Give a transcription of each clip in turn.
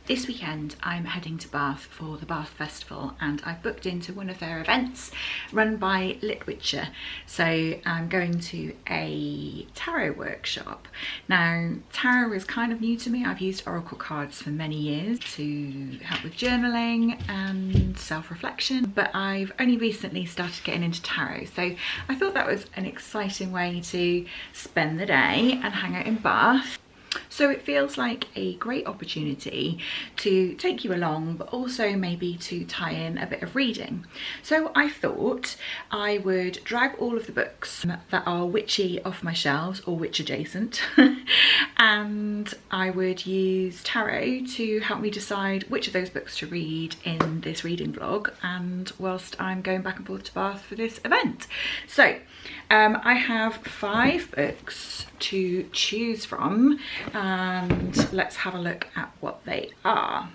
This weekend I'm heading to Bath for the Bath Festival, and I've booked into one of their events run by Litwitchure. So I'm going to a tarot workshop. Now, tarot is kind of new to me. I've used oracle cards for many years to help with journaling and self-reflection, but I've only recently started getting into tarot. So I thought that was an exciting way to spend the day and hang out in Bath. So it feels like a great opportunity to take you along, but also maybe to tie in a bit of reading. So I thought I would drag all of the books that are witchy off my shelves or witch adjacent and I would use tarot to help me decide which of those books to read in this reading vlog, and whilst I'm going back and forth to Bath for this event. So I have 5 books to choose from, and let's have a look at what they are.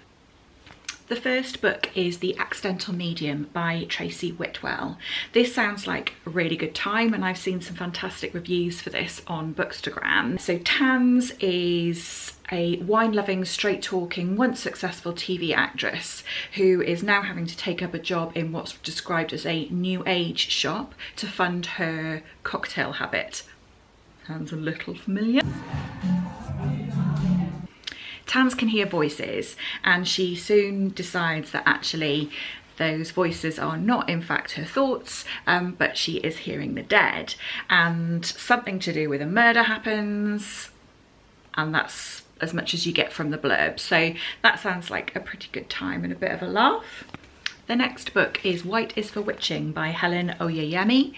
The first book is The Accidental Medium by Tracy Whitwell. This sounds like a really good time, and I've seen some fantastic reviews for this on bookstagram. So Tans is a wine-loving, straight-talking, once successful TV actress who is now having to take up a job in what's described as a new age shop to fund her cocktail habit. Sounds a little familiar. Tans can hear voices, and she soon decides that actually those voices are not in fact her thoughts, but she is hearing the dead, and something to do with a murder happens, and that's as much as you get from the blurb. So that sounds like a pretty good time and a bit of a laugh. The next book is White is for Witching by Helen Oyeyemi.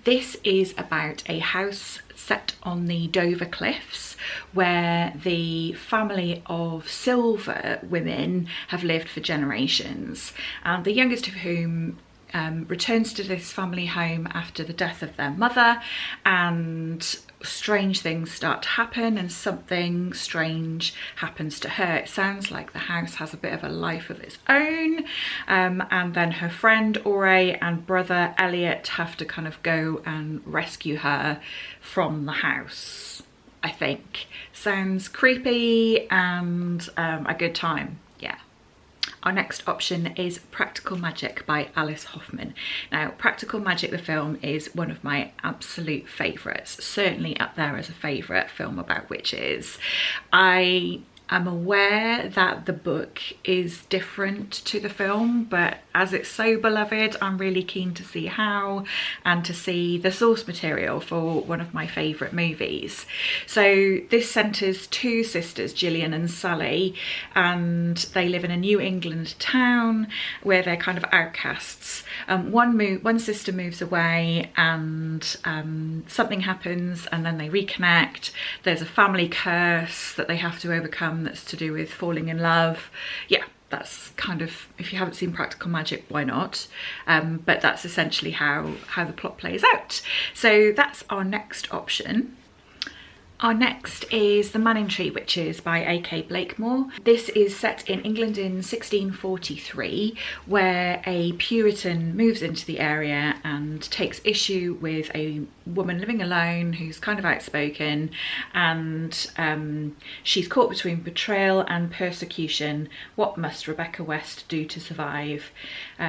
This is about a house set on the Dover Cliffs where the family of silver women have lived for generations, and the youngest of whom returns to this family home after the death of their mother, and strange things start to happen and something strange happens to her. It sounds like the house has a bit of a life of its own, and then her friend Aurey and brother Elliot have to kind of go and rescue her from the house. I think sounds creepy and a good time. Yeah. Our next option is Practical Magic by Alice Hoffman. Now, Practical Magic the film is one of my absolute favourites, certainly up there as a favourite film about witches. I am aware that the book is different to the film, but as it's so beloved, I'm really keen to see how, and to see the source material for one of my favourite movies. So this centres 2 sisters, Gillian and Sally, and they live in a New England town where they're kind of outcasts. One sister moves away and something happens, and then they reconnect. There's a family curse that they have to overcome that's to do with falling in love. Yeah, that's kind of, if you haven't seen Practical Magic, why not? But that's essentially how the plot plays out. So that's our next option. Our next is The Manningtree Witches by A.K. Blakemore. This is set in England in 1643, where a Puritan moves into the area and takes issue with a woman living alone who's kind of outspoken, and she's caught between betrayal and persecution. What must Rebecca West do to survive?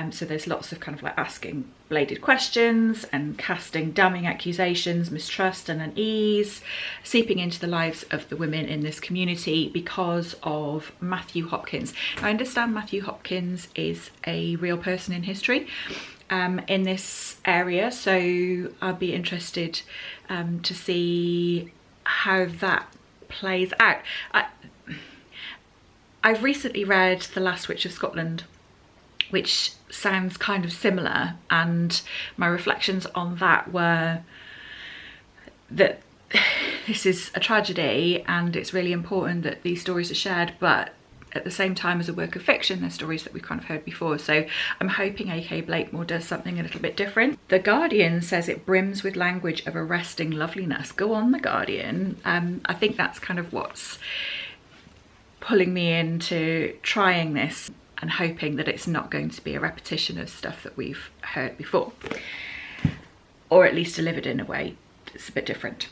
So there's lots of kind of like asking bladed questions and casting damning accusations, mistrust and unease, seeping into the lives of the women in this community because of Matthew Hopkins. I understand Matthew Hopkins is a real person in history in this area, so I'd be interested to see how that plays out. I've recently read The Last Witch of Scotland, which sounds kind of similar, and my reflections on that were that this is a tragedy and it's really important that these stories are shared, but at the same time, as a work of fiction, they're stories that we've kind of heard before. So I'm hoping A.K. Blakemore does something a little bit different. The Guardian says it brims with language of arresting loveliness. Go on, The Guardian. I think that's kind of what's pulling me into trying this, and hoping that it's not going to be a repetition of stuff that we've heard before, or at least delivered in a way that's a bit different.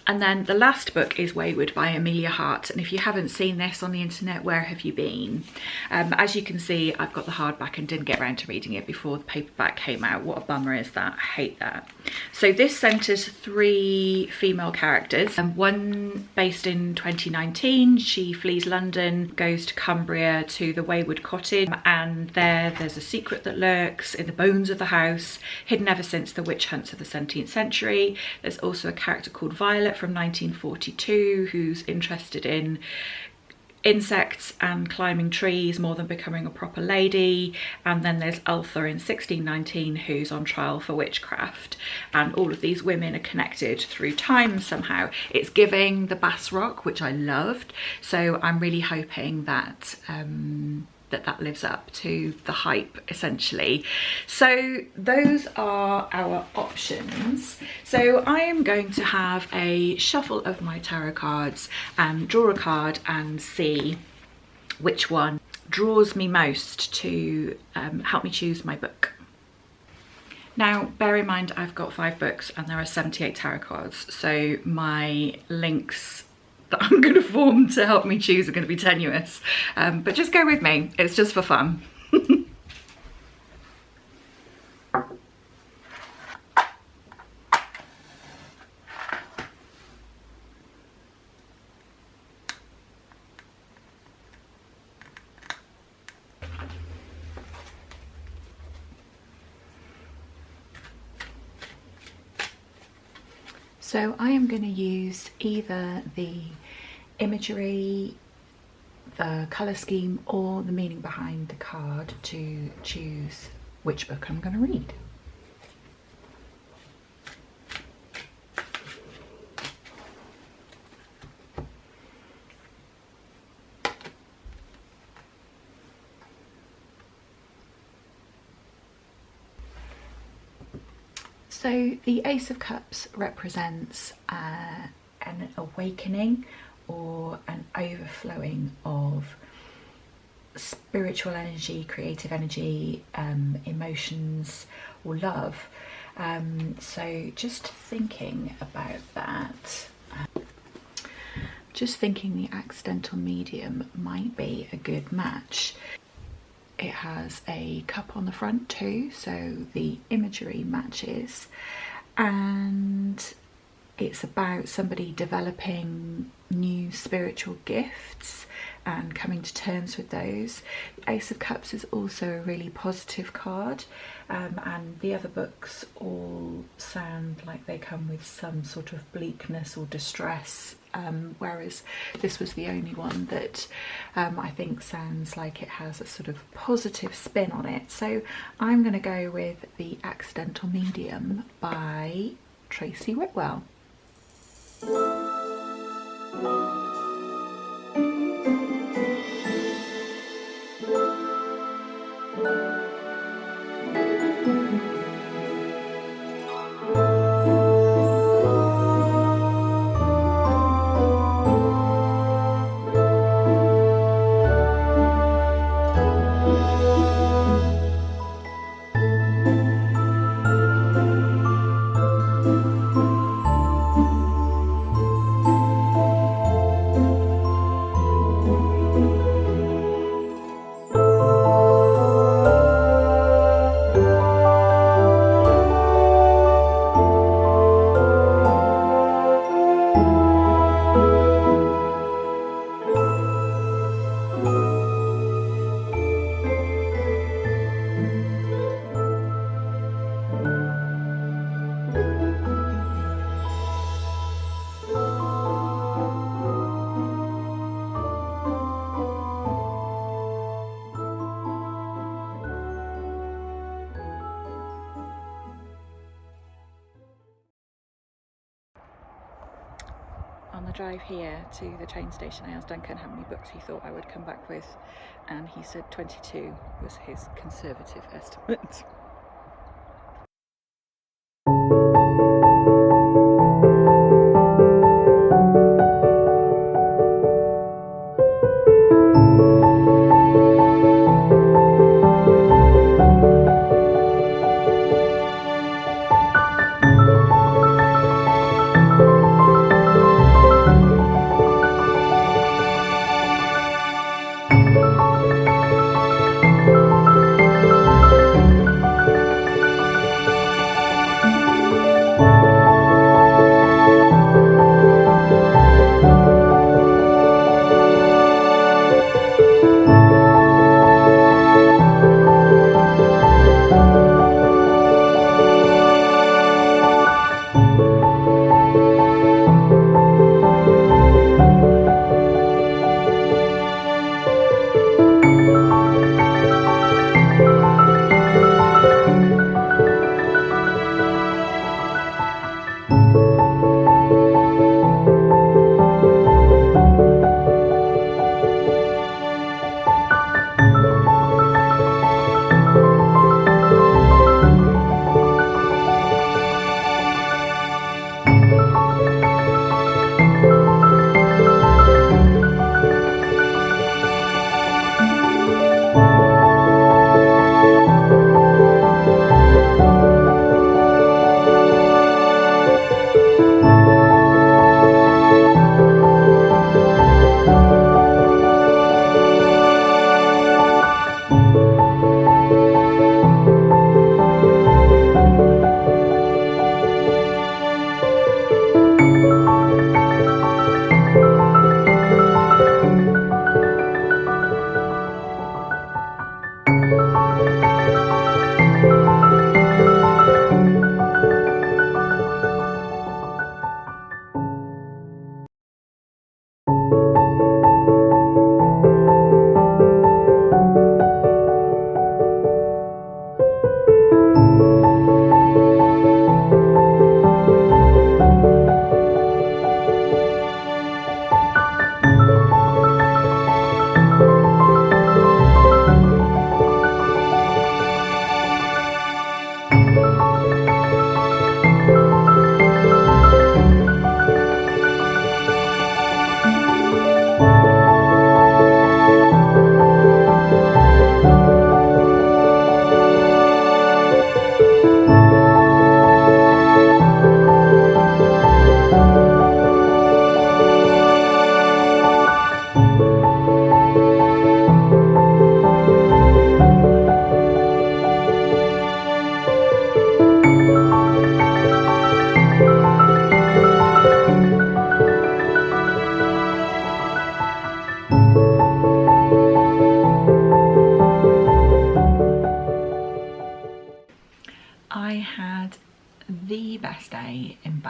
And then the last book is Weyward by Emilia Hart, and if you haven't seen this on the internet, where have you been? As you can see, I've got the hardback and didn't get around to reading it before the paperback came out. What a bummer is that, I hate that. So this centres 3 female characters, one based in 2019. She flees London, goes to Cumbria to the Weyward cottage, and there's a secret that lurks in the bones of the house, hidden ever since the witch hunts of the 17th century. There's also a character called Violet from 1942 who's interested in insects and climbing trees more than becoming a proper lady. And then there's Ultha in 1619 who's on trial for witchcraft, and all of these women are connected through time somehow. It's giving the Bass Rock, which I loved, so I'm really hoping that that lives up to the hype, essentially. So those are our options. So I am going to have a shuffle of my tarot cards and draw a card and see which one draws me most to help me choose my book. Now, bear in mind, I've got 5 books and there are 78 tarot cards, so my links that I'm going to form to help me choose are going to be tenuous, but just go with me, it's just for fun. So I am going to use either the imagery, the colour scheme, or the meaning behind the card to choose which book I'm going to read. So the Ace of Cups represents an awakening or an overflowing of spiritual energy, creative energy, emotions, or love. So just thinking about that, just thinking the accidental medium might be a good match. It has a cup on the front too, so the imagery matches, and it's about somebody developing new spiritual gifts and coming to terms with those. The Ace of Cups is also a really positive card, and the other books all sound like they come with some sort of bleakness or distress, whereas this was the only one that I think sounds like it has a sort of positive spin on it. So I'm going to go with The Accidental Medium by Tracy Whitwell. On the drive here to the train station, I asked Duncan how many books he thought I would come back with, and he said 22 was his conservative estimate.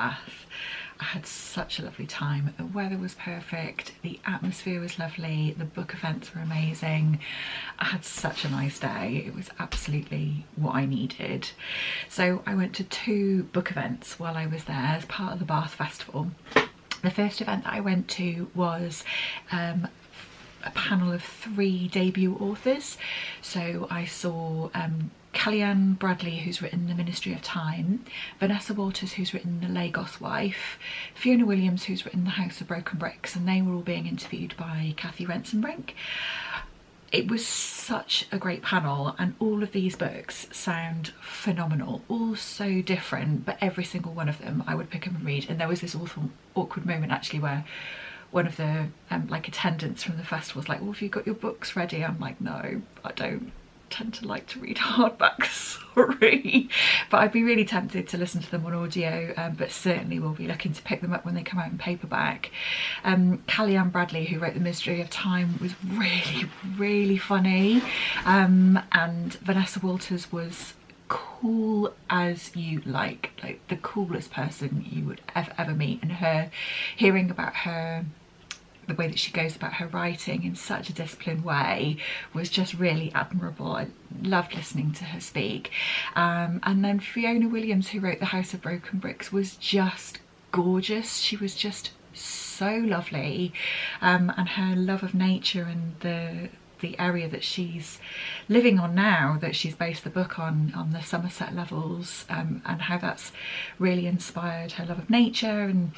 bath. I had such a lovely time. The weather was perfect, the atmosphere was lovely, the book events were amazing. I had such a nice day. It was absolutely what I needed. So I went to 2 book events while I was there as part of the Bath Festival. The first event that I went to was a panel of 3 debut authors. So I saw Kellyanne Bradley, who's written The Ministry of Time, Vanessa Waters, who's written The Lagos Wife, Fiona Williams, who's written The House of Broken Bricks, and they were all being interviewed by Cathy Rensenbrink. It was such a great panel, and all of these books sound phenomenal, all so different, but every single one of them I would pick up and read. And there was this awkward moment actually where one of the like attendants from the festival was like, "Oh, have you got your books ready?" I'm like, "No, I don't tend to like to read hardbacks, sorry." But I'd be really tempted to listen to them on audio, but certainly will be looking to pick them up when they come out in paperback. Kellyanne Bradley, who wrote The Mystery of Time, was really funny, and Vanessa Walters was cool as you like the coolest person you would ever meet. And her, hearing about her, the way that she goes about her writing in such a disciplined way, was just really admirable. I loved listening to her speak. And then Fiona Williams, who wrote The House of Broken Bricks, was just gorgeous. She was just so lovely, and her love of nature and the area that she's living on now, that she's based the book on the Somerset Levels, and how that's really inspired her love of nature, and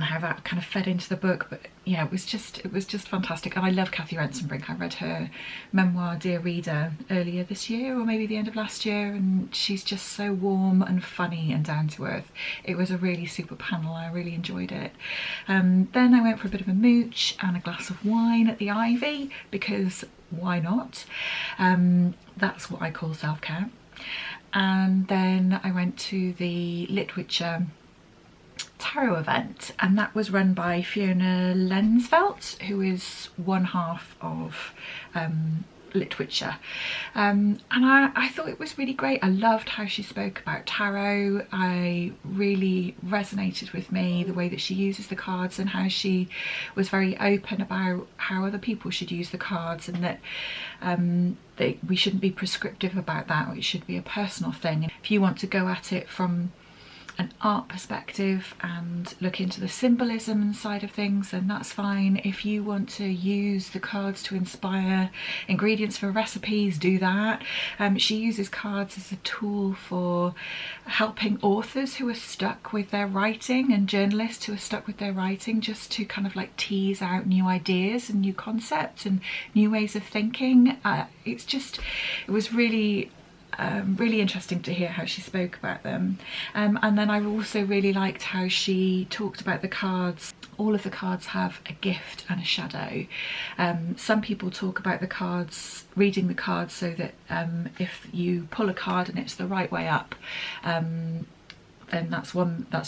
how that kind of fed into the book. But yeah, it was just fantastic. And I love Cathy Rensenbrink. I read her memoir Dear Reader earlier this year, or maybe the end of last year, and she's just so warm and funny and down to earth. It was a really super panel. I really enjoyed it. Then I went for a bit of a mooch and a glass of wine at the Ivy, because why not? That's what I call self-care. And then I went to the Litwitchure tarot event, and that was run by Fiona Lensvelt, who is one half of Litwitchure, and I thought it was really great. I loved how she spoke about tarot. I really resonated with me the way that she uses the cards, and how she was very open about how other people should use the cards, and that we shouldn't be prescriptive about that. It should be a personal thing. If you want to go at it from an art perspective and look into the symbolism side of things, then that's fine. If you want to use the cards to inspire ingredients for recipes, do that. She uses cards as a tool for helping authors who are stuck with their writing, and journalists who are stuck with their writing, just to kind of like tease out new ideas and new concepts and new ways of thinking. It was really really interesting to hear how she spoke about them. And then I also really liked how she talked about the cards. All of the cards have a gift and a shadow. Some people talk about the cards, reading the cards, so that if you pull a card and it's the right way up, then that's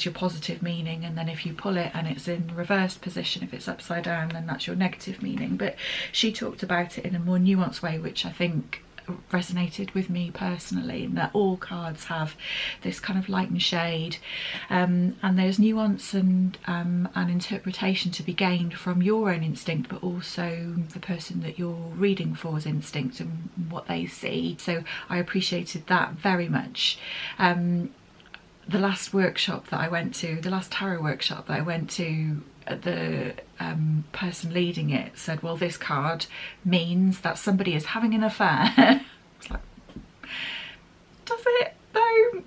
your positive meaning, and then if you pull it and it's in reversed position, if it's upside down, then that's your negative meaning. But she talked about it in a more nuanced way, which I think resonated with me personally, in that all cards have this kind of light and shade, and there's nuance and an interpretation to be gained from your own instinct, but also the person that you're reading for's instinct and what they see. So I appreciated that very much. The last workshop that I went to, the last tarot workshop that I went to, the person leading it said, well, this card means that somebody is having an affair. I was like, does it though?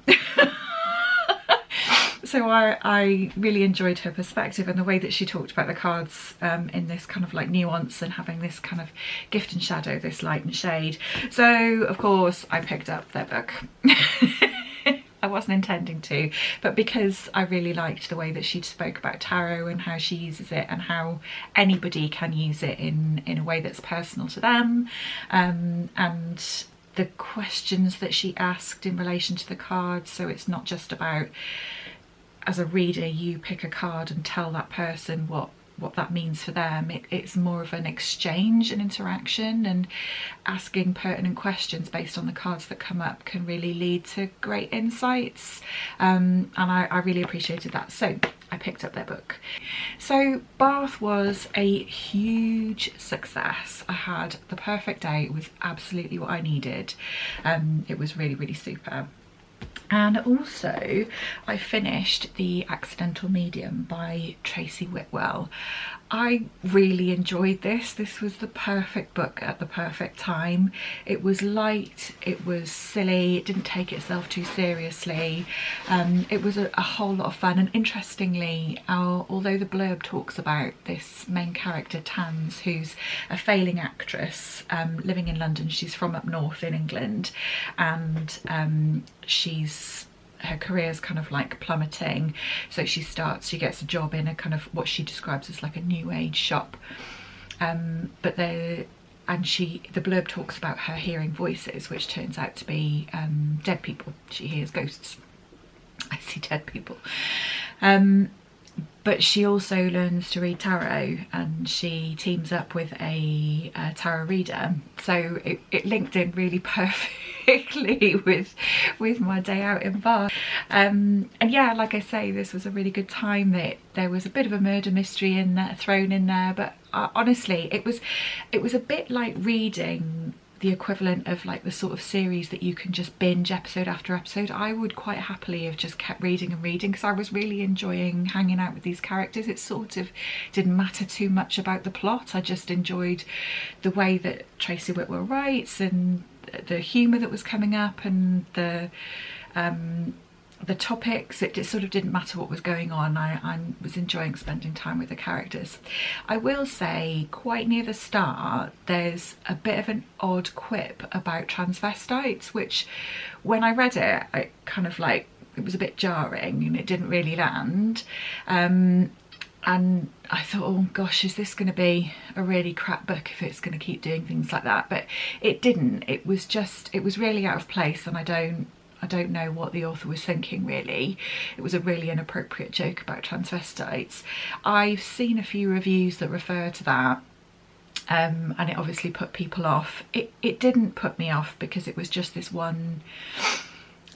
So I really enjoyed her perspective and the way that she talked about the cards in this kind of like nuance, and having this kind of gift and shadow, this light and shade. So of course I picked up their book. I wasn't intending to, but because I really liked the way that she spoke about tarot and how she uses it, and how anybody can use it in a way that's personal to them, and the questions that she asked in relation to the cards. So it's not just about, as a reader, you pick a card and tell that person what what that means for them. It's more of an exchange and interaction, and asking pertinent questions based on the cards that come up can really lead to great insights, and I really appreciated that, so I picked up their book. So Bath was a huge success. I had the perfect day. It was absolutely what I needed. It was really, really super. And also I finished The Accidental Medium by Tracy Whitwell. I really enjoyed this. This was the perfect book at the perfect time. It was light, it was silly, it didn't take itself too seriously. It was a whole lot of fun, and interestingly, although the blurb talks about this main character Tans, who's a failing actress living in London, she's from up north in England, and her career's kind of like plummeting, so she gets a job in a kind of what she describes as like a new age shop, but the blurb talks about her hearing voices, which turns out to be dead people. She hears ghosts. I see dead people. But she also learns to read tarot, and she teams up with a tarot reader. So it linked in really perfectly with my day out in Bath. And yeah, like I say, this was a really good time. There was a bit of a murder mystery in there, thrown in there, but honestly, it was a bit like reading the equivalent of like the sort of series that you can just binge episode after episode. I would quite happily have just kept reading and reading, because I was really enjoying hanging out with these characters. It sort of didn't matter too much about the plot. I just enjoyed the way that Tracy Whitwell writes, and the humour that was coming up, and the topics. It sort of didn't matter what was going on. I was enjoying spending time with the characters. I will say, quite near the start, there's a bit of an odd quip about transvestites, which when I read it, I kind of like, it was a bit jarring and it didn't really land. And I thought, oh gosh, is this going to be a really crap book if it's going to keep doing things like that? But it didn't. It was really out of place, and I don't know what the author was thinking, really. It was a really inappropriate joke about transvestites. I've seen a few reviews that refer to that, and it obviously put people off. It didn't put me off, because it was just this one.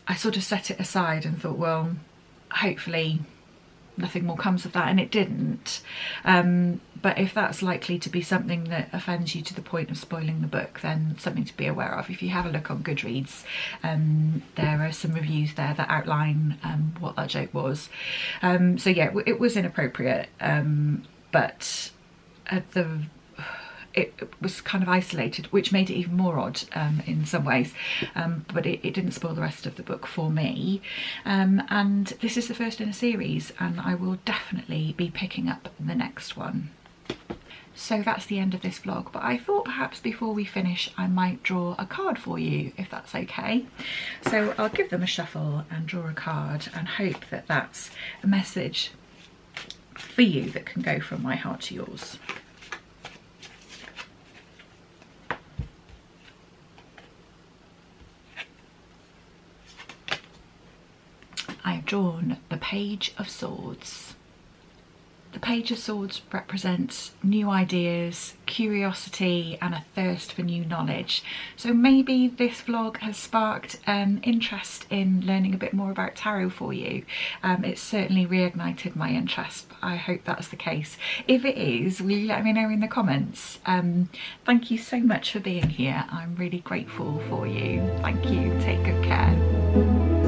I sort of set it aside and thought, well, hopefully nothing more comes of that, and it didn't. But if that's likely to be something that offends you to the point of spoiling the book, then something to be aware of. If you have a look on Goodreads, there are some reviews there that outline what that joke was. So yeah, it was inappropriate, but it was kind of isolated, which made it even more odd in some ways, but it didn't spoil the rest of the book for me. And this is the first in a series, and I will definitely be picking up the next one. So that's the end of this vlog, but I thought perhaps before we finish I might draw a card for you, if that's okay. So I'll give them a shuffle and draw a card, and hope that that's a message for you that can go from my heart to yours. I have drawn the Page of Swords. The Page of Swords represents new ideas, curiosity, and a thirst for new knowledge. So maybe this vlog has sparked an interest in learning a bit more about tarot for you. It's certainly reignited my interest. I hope that's the case. If it is, will you let me know in the comments? Thank you so much for being here. I'm really grateful for you. Thank you. Take good care.